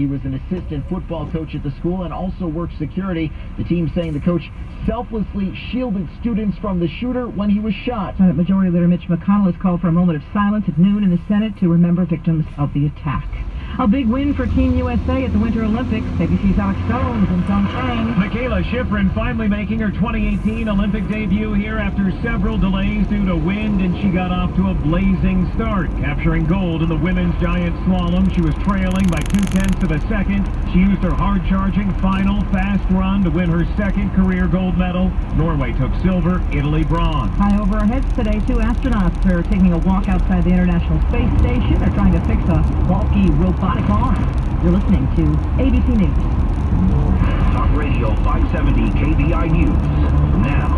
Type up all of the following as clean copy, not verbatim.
He was an assistant football coach at the school and also worked security. The team saying the coach selflessly shielded students from the shooter when he was shot. Senate Majority Leader Mitch McConnell has called for a moment of silence at noon in the Senate to remember victims of the attack. A big win for Team USA at the Winter Olympics. ABC's Alex Jones and Songchang. Michaela Schifrin finally making her 2018 Olympic debut here after several delays due to wind, and she got off to a blazing start, capturing gold in the women's giant slalom. She was trailing by 0.2 of a second. She used her hard-charging final fast run to win her second career gold medal. Norway took silver, Italy bronze. High over our heads today, 2 astronauts are taking a walk outside the International Space Station. They're trying to fix a bulky robotic arm. You're listening to ABC News. Talk Radio 570 KBI News. Now.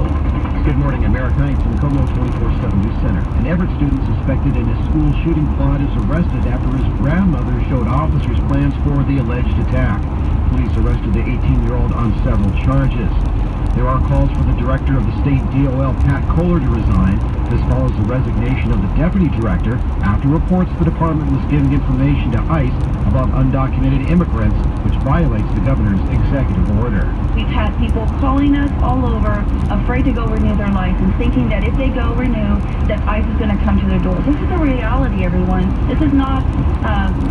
Good morning. I'm Eric Hines from Como 24/7 News Center. An Everett student suspected in a school shooting plot is arrested after his grandmother showed officers plans for the alleged attack. Police arrested the 18-year-old on several charges. There are calls for the director of the state DOL, Pat Kohler, to resign. This follows the resignation of the deputy director after reports the department was giving information to ICE about undocumented immigrants, which violates the governor's executive order. We've had people calling us all over, afraid to go renew their license, thinking that if they go renew, that ICE is going to come to their door. This is the reality, everyone. This is not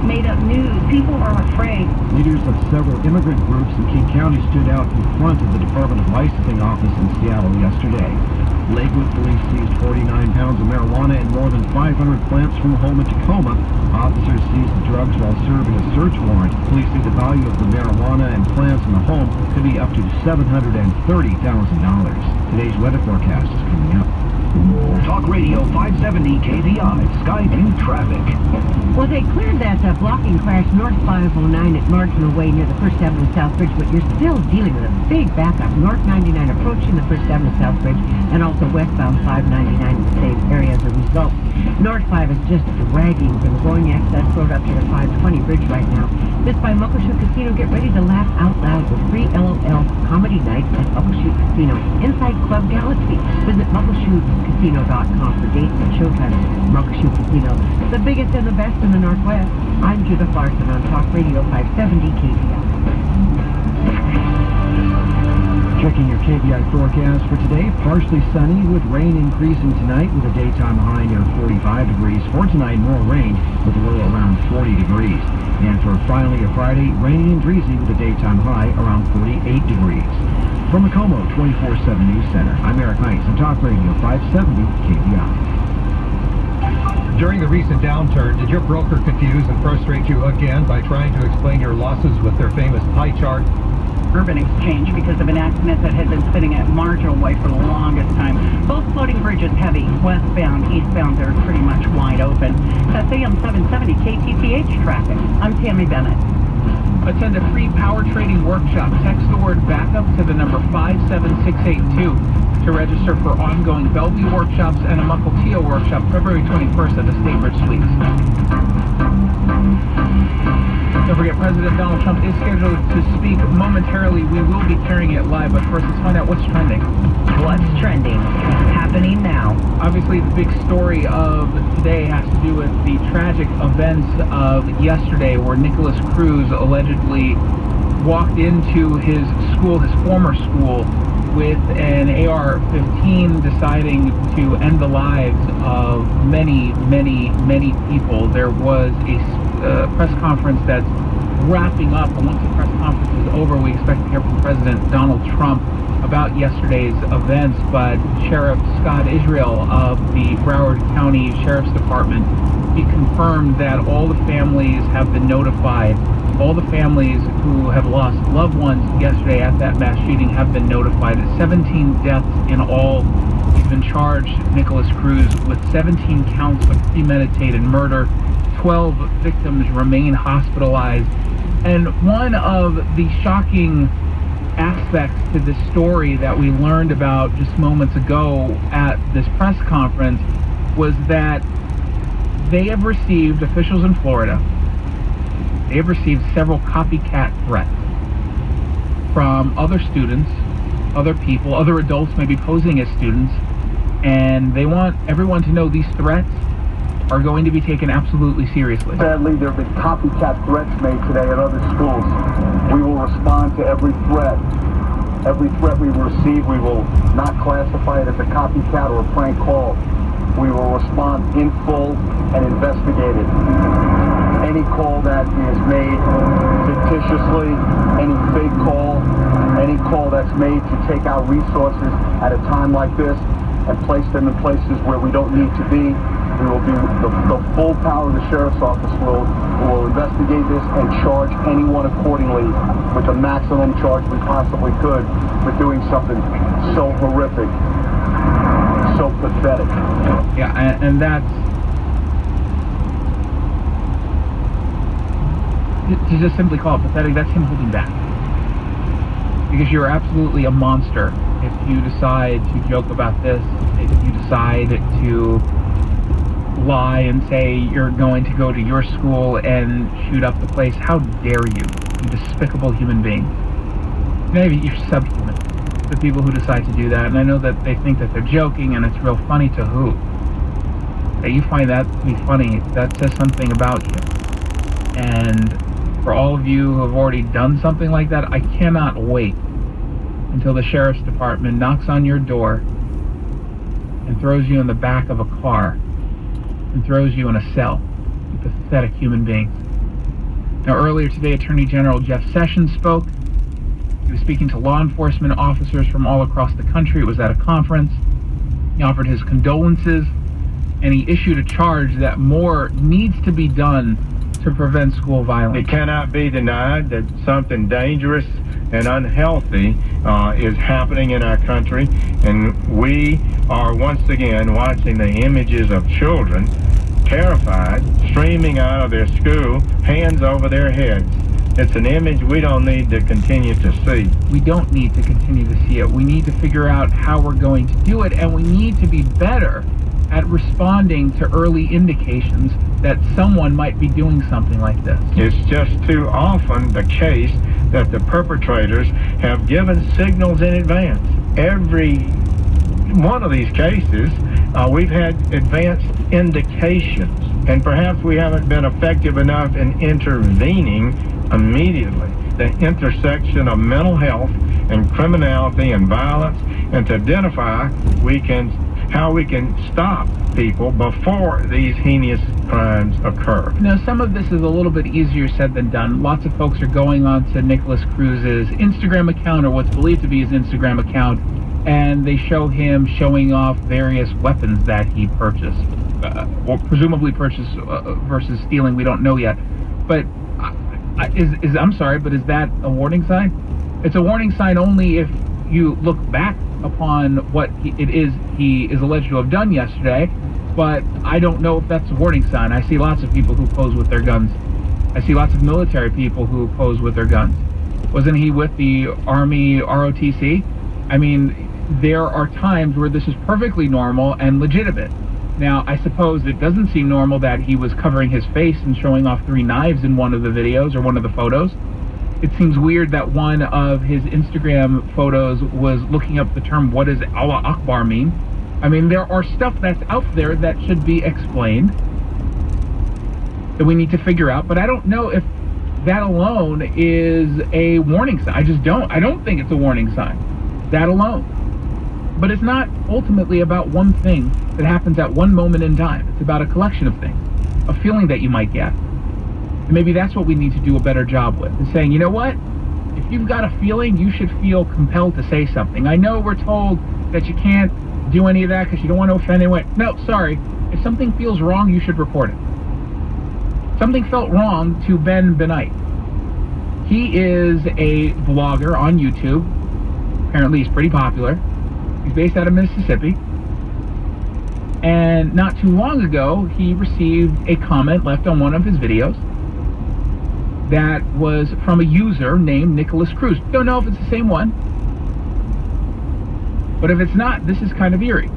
made-up news. People are afraid. Leaders of several immigrant groups in King County stood out in front of the Department of Licensing office in Seattle yesterday. Lakewood police seized 49 pounds of marijuana and more than 500 plants from a home in Tacoma. Officers seized the drugs while serving a search warrant. Police say the value of the marijuana and plants in the home could be up to $730,000. Today's weather forecast is coming up. Talk Radio 570 KBI Skyview traffic. Well, they cleared that blocking crash north 509 at Marginal Way near the First Avenue South Bridge, but you're still dealing with a big backup. North 99 approaching the First Avenue South Bridge and also westbound 599 in the same area as a result. North 5 is just dragging from going access road up to the 520 bridge right now. This by Muckleshoot Casino. Get ready to laugh out loud with free LOL comedy nights at Muckleshoot Casino inside Club Galaxy. Visit muckleshootcasino.com for dates and showtimes. Muckleshoot Casino, the biggest and the best in the Northwest. I'm Judith Larson on Talk Radio 570 KBI. Checking your KBI forecast for today, partially sunny with rain increasing tonight with a daytime high near 45 degrees. For tonight, more rain with a low around 40 degrees. And for finally a Friday, rainy and breezy with a daytime high around 48 degrees. From the Como 24/7 News Center, I'm Eric Hines on Talk Radio 570 KBI. During the recent downturn, did your broker confuse and frustrate you again by trying to explain your losses with their famous pie chart? Urban Exchange because of an accident that had been sitting at Marginal Way for the longest time. Both floating bridges heavy, westbound, eastbound, they're pretty much wide open. That's AM 770 KTTH traffic. I'm Tammy Bennett. Attend a free power trading workshop. Text the word backup to the number 57682 to register for ongoing Bellevue workshops and a Mukilteo workshop February 21st at the Statebridge Suites. Don't forget, President Donald Trump is scheduled to speak momentarily. We will be carrying it live, but first let's find out what's trending. What's trending? Happening now. Obviously, the big story of today has to do with the tragic events of yesterday where Nicholas Cruz allegedly walked into his school, his former school, with an AR-15 deciding to end the lives of many, many, many people. There was a press conference that's wrapping up, and once the press conference is over, we expect to hear from President Donald Trump about yesterday's events. But Sheriff Scott Israel of the Broward County Sheriff's Department, he confirmed that all the families have been notified. All the families who have lost loved ones yesterday at that mass shooting have been notified. 17 deaths in all. He's been charged, Nicholas Cruz, with 17 counts of premeditated murder. 12 victims remain hospitalized. And one of the shocking aspects to this story that we learned about just moments ago at this press conference was that they have received, officials in Florida, they have received several copycat threats from other students, other people, other adults maybe posing as students, and they want everyone to know these threats are going to be taken absolutely seriously. Sadly, there have been copycat threats made today at other schools. We will respond to every threat. Every threat we receive, we will not classify it as a copycat or a prank call. We will respond in full and investigate it. Any call that is made fictitiously, any fake call, any call that's made to take out resources at a time like this and place them in places where we don't need to be, we will do the full power of the Sheriff's Office will investigate this and charge anyone accordingly with the maximum charge we possibly could for doing something so horrific, so pathetic. Yeah, and that's... To just simply call it pathetic, that's him holding back. Because you're absolutely a monster if you decide to joke about this, if you decide to lie and say you're going to go to your school and shoot up the place. How dare you despicable human being. Maybe you're subhuman, the people who decide to do that, and I know that they think that they're joking and it's real funny to who? That you find that to be funny, that says something about you. And for all of you who have already done something like that, I cannot wait until the Sheriff's Department knocks on your door and throws you in the back of a car and throws you in a cell. You pathetic human beings. Now, earlier today, Attorney General Jeff Sessions spoke. He was speaking to law enforcement officers from all across the country. It was at a conference. He offered his condolences, and he issued a charge that more needs to be done to prevent school violence. It cannot be denied that something dangerous and unhealthy is happening in our country, and we are once again watching the images of children terrified, streaming out of their school, hands over their heads. It's an image we don't need to continue to see. We don't need to continue to see it. We need to figure out how we're going to do it, and we need to be better at responding to early indications that someone might be doing something like this. It's just too often the case that the perpetrators have given signals in advance. Every one of these cases, we've had advanced indications, and perhaps we haven't been effective enough in intervening immediately. The intersection of mental health and criminality and violence, and to identify how we can stop people before these heinous crimes occur. Now, some of this is a little bit easier said than done. Lots of folks are going on to Nicholas Cruz's Instagram account, or what's believed to be his Instagram account, and they show him showing off various weapons that he purchased, or presumably purchased versus stealing. We don't know yet. But I'm sorry, but is that a warning sign? It's a warning sign only if you look back upon what it is he is alleged to have done yesterday, but I don't know if that's a warning sign. I see lots of people who pose with their guns. I see lots of military people who pose with their guns. Wasn't he with the Army ROTC? I mean, there are times where this is perfectly normal and legitimate. Now, I suppose it doesn't seem normal that he was covering his face and showing off 3 knives in one of the videos or one of the photos. It seems weird that one of his Instagram photos was looking up the term, what does Allah Akbar mean? I mean, there are stuff that's out there that should be explained, that we need to figure out, but I don't know if that alone is a warning sign. I don't think it's a warning sign, that alone. But it's not ultimately about one thing that happens at one moment in time. It's about a collection of things, a feeling that you might get. And maybe that's what we need to do a better job with, is saying, you know what? If you've got a feeling, you should feel compelled to say something. I know we're told that you can't do any of that because you don't want to offend anyone. No, sorry. If something feels wrong, you should report it. Something felt wrong to Ben Benight. He is a vlogger on YouTube. Apparently he's pretty popular. He's based out of Mississippi. And not too long ago, he received a comment left on one of his videos that was from a user named Nicholas Cruz. Don't know if it's the same one. But if it's not, this is kind of eerie.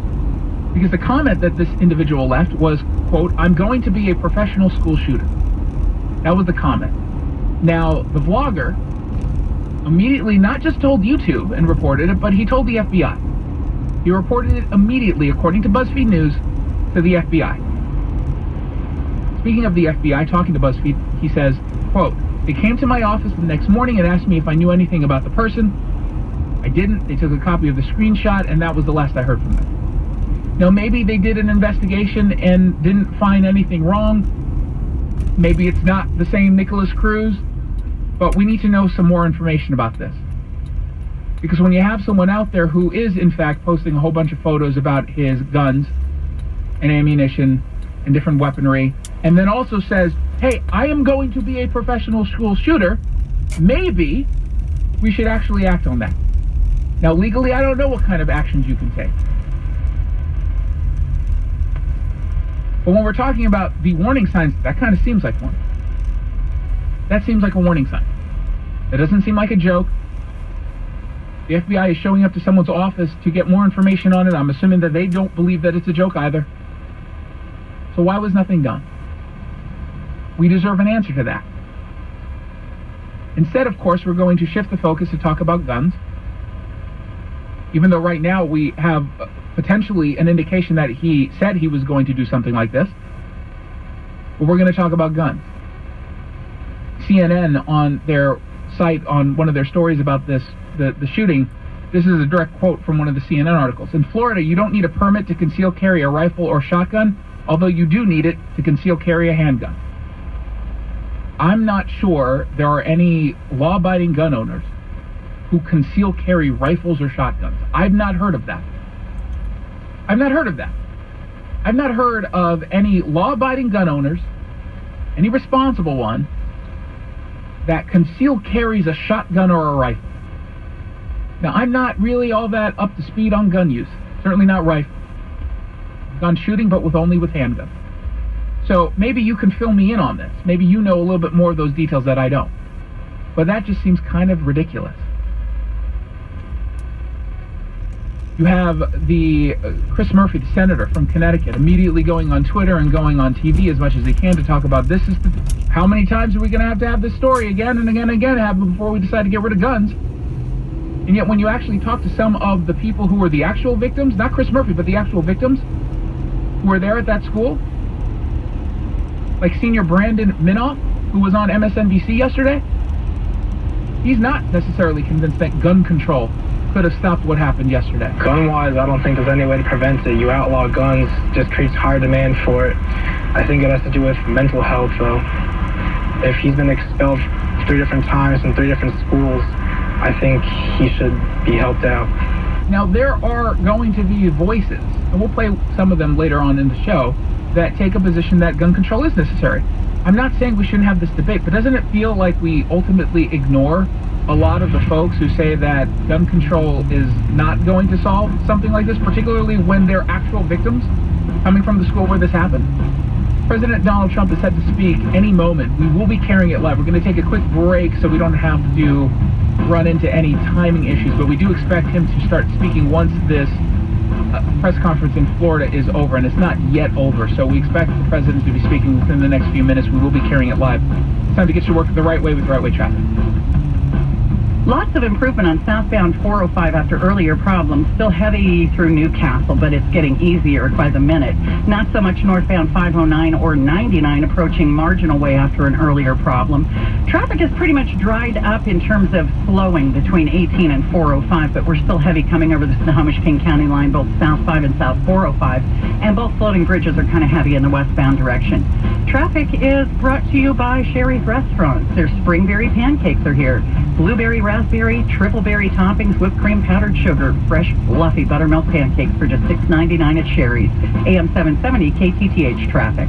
Because the comment that this individual left was, quote, "I'm going to be a professional school shooter." That was the comment. Now, the vlogger immediately not just told YouTube and reported it, but he told the FBI. He reported it immediately, according to BuzzFeed News, to the FBI. Speaking of the FBI, talking to BuzzFeed, he says, quote, "They came to my office the next morning and asked me if I knew anything about the person. I didn't. They took a copy of the screenshot, and that was the last I heard from them." Now, maybe they did an investigation and didn't find anything wrong. Maybe it's not the same Nicholas Cruz, but we need to know some more information about this. Because when you have someone out there who is, in fact, posting a whole bunch of photos about his guns and ammunition and different weaponry, and then also says, hey, I am going to be a professional school shooter, maybe we should actually act on that. Now, legally, I don't know what kind of actions you can take. But when we're talking about the warning signs, that kind of seems like one. That seems like a warning sign. That doesn't seem like a joke. The FBI is showing up to someone's office to get more information on it. I'm assuming that they don't believe that it's a joke either. So why was nothing done? We deserve an answer to that. Instead, of course, we're going to shift the focus to talk about guns. Even though right now we have potentially an indication that he said he was going to do something like this. But we're going to talk about guns. CNN on their site, on one of their stories about this, the shooting, this is a direct quote from one of the CNN articles. In Florida, you don't need a permit to conceal carry a rifle or shotgun, although you do need it to conceal carry a handgun. I'm not sure there are any law-abiding gun owners who conceal carry rifles or shotguns. I've not heard of that. I've not heard of that. I've not heard of any law-abiding gun owners, any responsible one, that conceal carries a shotgun or a rifle. Now, I'm not really all that up to speed on gun use. Certainly not rifle. Gun shooting, but only with handguns. So maybe you can fill me in on this. Maybe you know a little bit more of those details that I don't. But that just seems kind of ridiculous. You have the Chris Murphy, the senator from Connecticut, immediately going on Twitter and going on TV as much as he can to talk about this. How many times are we going to have this story again and again and again before we decide to get rid of guns? And yet when you actually talk to some of the people who were the actual victims, not Chris Murphy, but the actual victims who were there at that school, like Senior Brandon Minoff, who was on MSNBC yesterday, he's not necessarily convinced that gun control could have stopped what happened yesterday. Gun-wise, I don't think there's any way to prevent it. You outlaw guns, just creates higher demand for it. I think it has to do with mental health, though. If he's been expelled 3 different times from 3 different schools, I think he should be helped out. Now, there are going to be voices, and we'll play some of them later on in the show, that take a position that gun control is necessary. I'm not saying we shouldn't have this debate, but doesn't it feel like we ultimately ignore a lot of the folks who say that gun control is not going to solve something like this, particularly when they're actual victims coming from the school where this happened? President Donald Trump is set to speak any moment. We will be carrying it live. We're going to take a quick break so we don't have to run into any timing issues, but we do expect him to start speaking once this press conference in Florida is over, and it's not yet over, so we expect the president to be speaking within the next few minutes. We will be carrying it live. It's time to get your work the right way with the right way traffic. Lots of improvement on southbound 405 after earlier problems. Still heavy through Newcastle, but it's getting easier by the minute. Not so much northbound 509 or 99 approaching Marginal Way after an earlier problem. Traffic is pretty much dried up in terms of slowing between 18 and 405, but we're still heavy coming over the Snohomish-King County line, both South 5 and South 405, and both floating bridges are kind of heavy in the westbound direction. Traffic is brought to you by Sherry's Restaurants. Their springberry pancakes are here. Blueberry, raspberry, triple berry toppings, whipped cream, powdered sugar, fresh, fluffy buttermilk pancakes for just $6.99 at Sherry's. AM 770 KTTH traffic.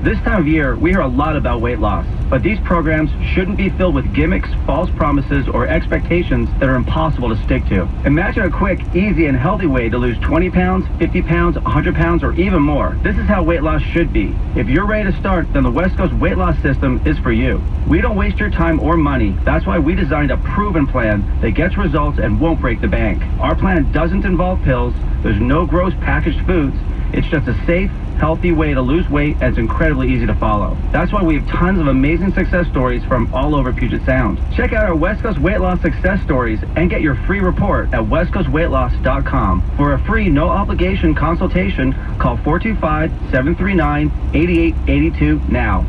This time of year, we hear a lot about weight loss, but these programs shouldn't be filled with gimmicks, false promises, or expectations that are impossible to stick to. Imagine a quick, easy, and healthy way to lose 20 pounds, 50 pounds, 100 pounds, or even more. This is how weight loss should be. If you're ready to start, then the West Coast Weight Loss System is for you. We don't waste your time or money. That's why we designed a proven plan that gets results and won't break the bank. Our plan doesn't involve pills. There's no gross packaged foods. It's just a safe, healthy way to lose weight, and it's incredibly easy to follow. That's why we have tons of amazing success stories from all over Puget Sound. Check out our West Coast Weight Loss success stories and get your free report at westcoastweightloss.com. For a free, no-obligation consultation, call 425-739-8882 now.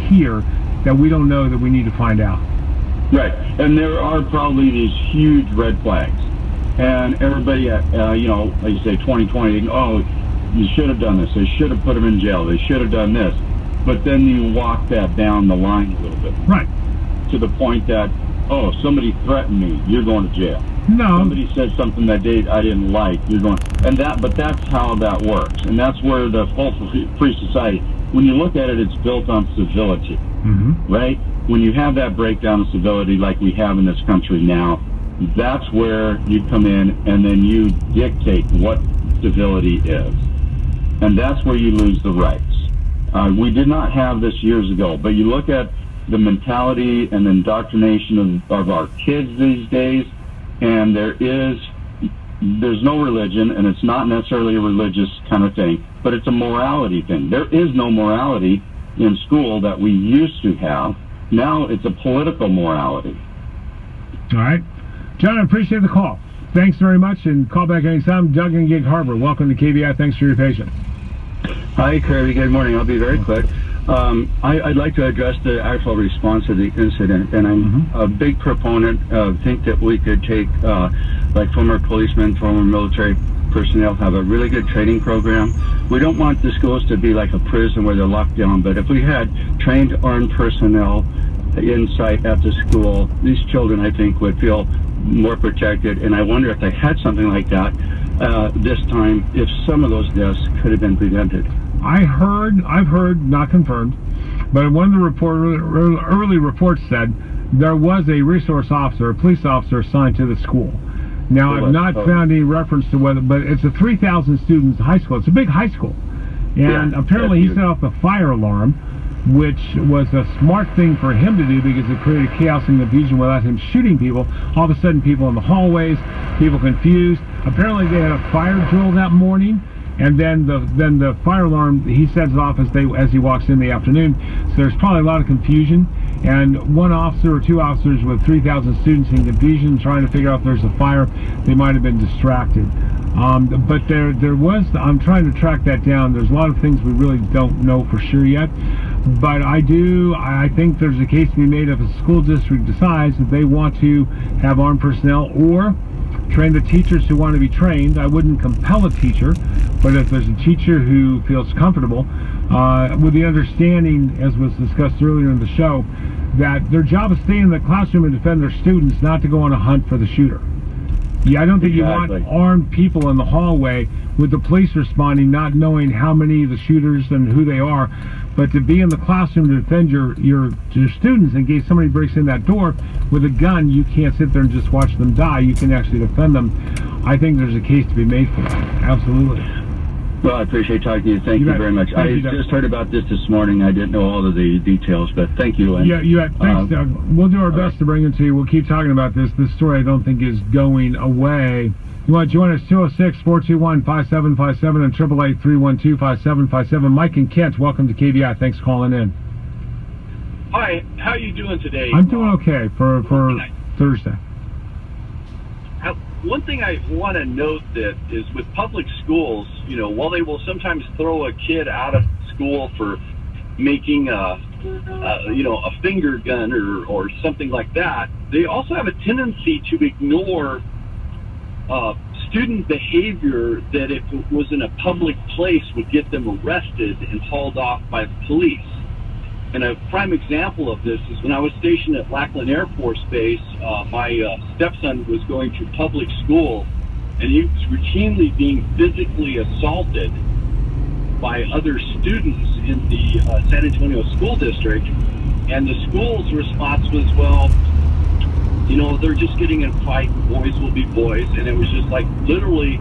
Here that we don't know that we need to find out. Right, and there are probably these huge red flags, and everybody, like you say, 2020, oh, you should have done this, they should have put him in jail, they should have done this, but then you walk that down the line a little bit. Right. To the point that, oh, somebody threatened me, you're going to jail. No. Somebody said something that I didn't like, you're going, but that's how that works, and that's where the full free society, when you look at it, it's built on civility, right? When you have that breakdown of civility like we have in this country now, that's where you come in and then you dictate what civility is. And that's where you lose the rights. We did not have this years ago, but you look at the mentality and indoctrination of our kids these days, and there's no religion, and it's not necessarily a religious kind of thing, but it's a morality thing. There is no morality in school that we used to have. Now it's a political morality. All right. John, I appreciate the call. Thanks very much, and call back anytime. Doug in Gig Harbor, welcome to KBI. Thanks for your patience. Hi, Kirby. Good morning. I'll be very quick. I'd like to address the actual response to the incident, and I'm a big proponent of think that we could take, like former policemen, former military personnel, have a really good training program. We don't want the schools to be like a prison where they're locked down, but if we had trained armed personnel inside at the school, these children, I think, would feel more protected, and I wonder if they had something like that this time, if some of those deaths could have been prevented. I've heard, not confirmed, but one of the early reports said there was a resource officer, a police officer assigned to the school. Now, I've not found any reference to whether, but it's a 3,000 students high school. It's a big high school. And apparently he set off the fire alarm, which was a smart thing for him to do because it created chaos and confusion without him shooting people. All of a sudden, people in the hallways, people confused. Apparently, they had a fire drill that morning, and then the fire alarm he sets off as he walks in the afternoon. So there's probably a lot of confusion. And one officer or two officers with 3,000 students in confusion trying to figure out if there's a fire, they might have been distracted. But there was, I'm trying to track that down. There's a lot of things we really don't know for sure yet. But I think there's a case to be made if a school district decides that they want to have armed personnel or train the teachers who want to be trained. I wouldn't compel a teacher, but if there's a teacher who feels comfortable, with the understanding, as was discussed earlier in the show, that their job is to stay in the classroom and defend their students, not to go on a hunt for the shooter. Yeah, I don't think you want armed people in the hallway with the police responding, not knowing how many of the shooters and who they are, but to be in the classroom to defend your students in case somebody breaks in that door with a gun. You can't sit there and just watch them die. You can actually defend them. I think there's a case to be made for that. Absolutely. Well, I appreciate talking to you. Thank you very much. I just heard about this morning. I didn't know all of the details, but thank you. And, thanks, Doug. We'll do our best to bring it to you. We'll keep talking about this. This story I don't think is going away. You want to join us, 206-421-5757 and 888-312-5757. Mike and Kent, welcome to KBI. Thanks for calling in. Hi, how are you doing today? I'm doing okay for Thursday. One thing I want to note that is with public schools, while they will sometimes throw a kid out of school for making a finger gun or something like that, they also have a tendency to ignore student behavior that, if it was in a public place, would get them arrested and hauled off by the police. And a prime example of this is when I was stationed at Lackland Air Force Base, my stepson was going to public school, and he was routinely being physically assaulted by other students in the San Antonio School District. And the school's response was, well, they're just getting in a fight, boys will be boys. And it was just like, literally,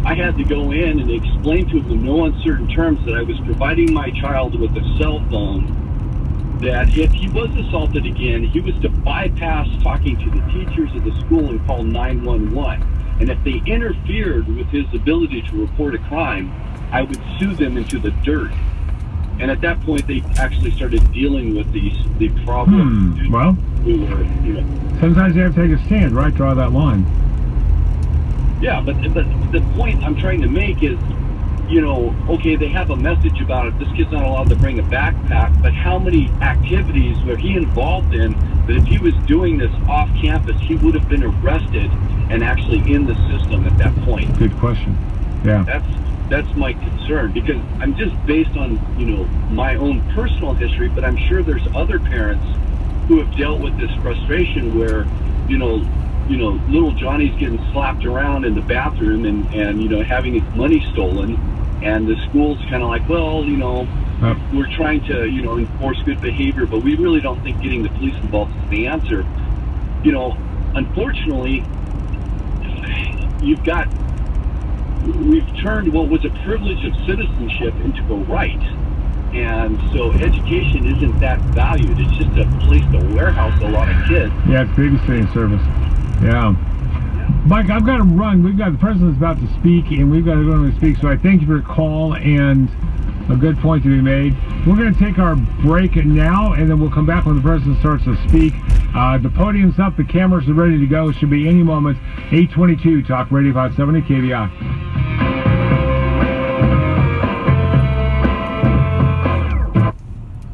I had to go in and explain to him in no uncertain terms that I was providing my child with a cell phone, that if he was assaulted again, he was to bypass talking to the teachers of the school and call 911. And if they interfered with his ability to report a crime, I would sue them into the dirt. And at that point, they actually started dealing with the problem. Well, we were, sometimes you have to take a stand, right? Draw that line. Yeah, but the point I'm trying to make is, okay, they have a message about it. This kid's not allowed to bring a backpack, but how many activities were he involved in that if he was doing this off campus, he would have been arrested and actually in the system at that point? Good question. Yeah. That's my concern, because I'm just based on, my own personal history, but I'm sure there's other parents who have dealt with this frustration where, little Johnny's getting slapped around in the bathroom and having his money stolen, and the school's kind of like, well, we're trying to, enforce good behavior, but we really don't think getting the police involved is the answer. Unfortunately, we've turned what was a privilege of citizenship into a right. And so education isn't that valued. It's just a place to warehouse a lot of kids. Yeah, it's babysitting service. Yeah. Mike, I've got to run. The president's about to speak, and we've got to go to speak. So I thank you for your call, and a good point to be made. We're going to take our break now, and then we'll come back when the president starts to speak. The podium's up. The cameras are ready to go. It should be any moment. 822 Talk Radio 570 KVI.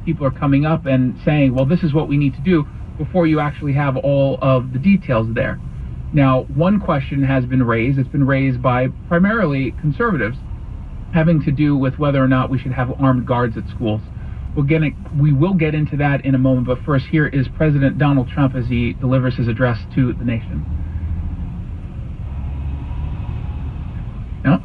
People are coming up and saying, well, this is what we need to do, before you actually have all of the details there. Now, one question has been raised. It's been raised by primarily conservatives, having to do with whether or not we should have armed guards at schools. We will get into that in a moment, but first, here is President Donald Trump as he delivers his address to the nation. Now,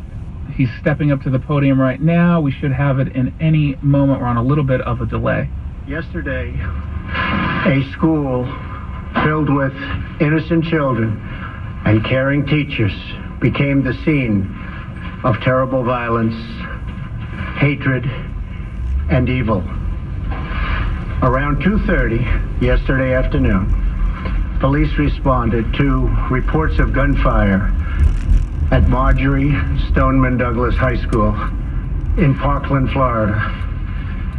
he's stepping up to the podium right now. We should have it in any moment. We're on a little bit of a delay. Yesterday, a school filled with innocent children and caring teachers became the scene of terrible violence, hatred, and evil. Around 2:30 yesterday afternoon, police responded to reports of gunfire at Marjorie Stoneman Douglas High School in Parkland, Florida,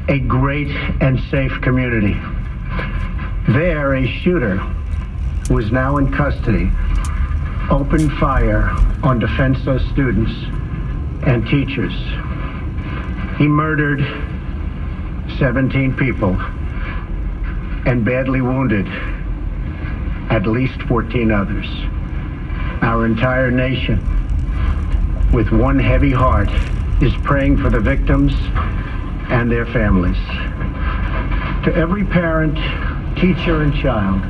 a great and safe community. There, a shooter, who is now in custody, opened fire on defenseless students and teachers. He murdered 17 people and badly wounded at least 14 others. Our entire nation, with one heavy heart, is praying for the victims and their families. To every parent, teacher, and child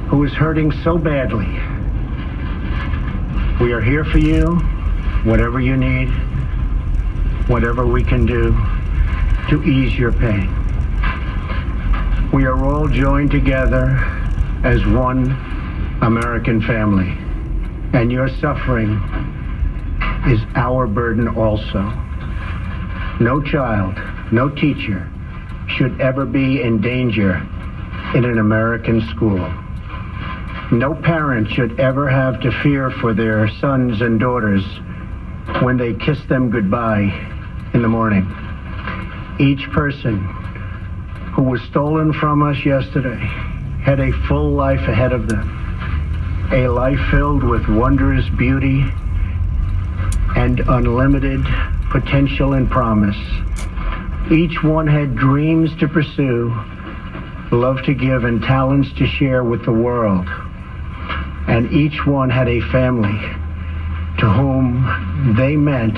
who is hurting so badly, we are here for you, whatever you need, whatever we can do to ease your pain. We are all joined together as one American family, and your suffering is our burden also. No child, no teacher should ever be in danger in an American school. No parent should ever have to fear for their sons and daughters when they kiss them goodbye in the morning. Each person who was stolen from us yesterday had a full life ahead of them, a life filled with wondrous beauty and unlimited potential and promise. Each one had dreams to pursue, love to give, and talents to share with the world. And each one had a family to whom they meant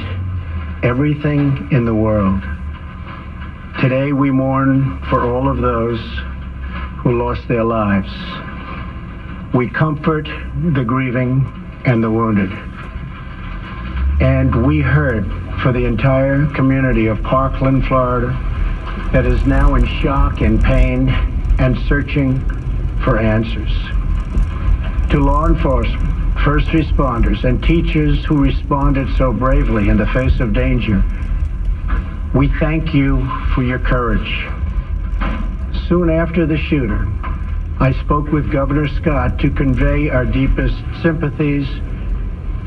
everything in the world. Today we mourn for all of those who lost their lives. We comfort the grieving and the wounded. And we heard for the entire community of Parkland, Florida, that is now in shock and pain and searching for answers. To law enforcement, first responders, and teachers who responded so bravely in the face of danger, we thank you for your courage. Soon after the shooter, I spoke with Governor Scott to convey our deepest sympathies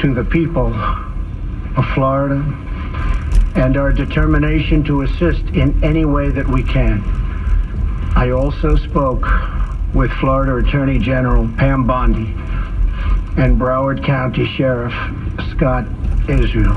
to the people of Florida and our determination to assist in any way that we can. I also spoke with Florida Attorney General Pam Bondi and Broward County Sheriff Scott Israel.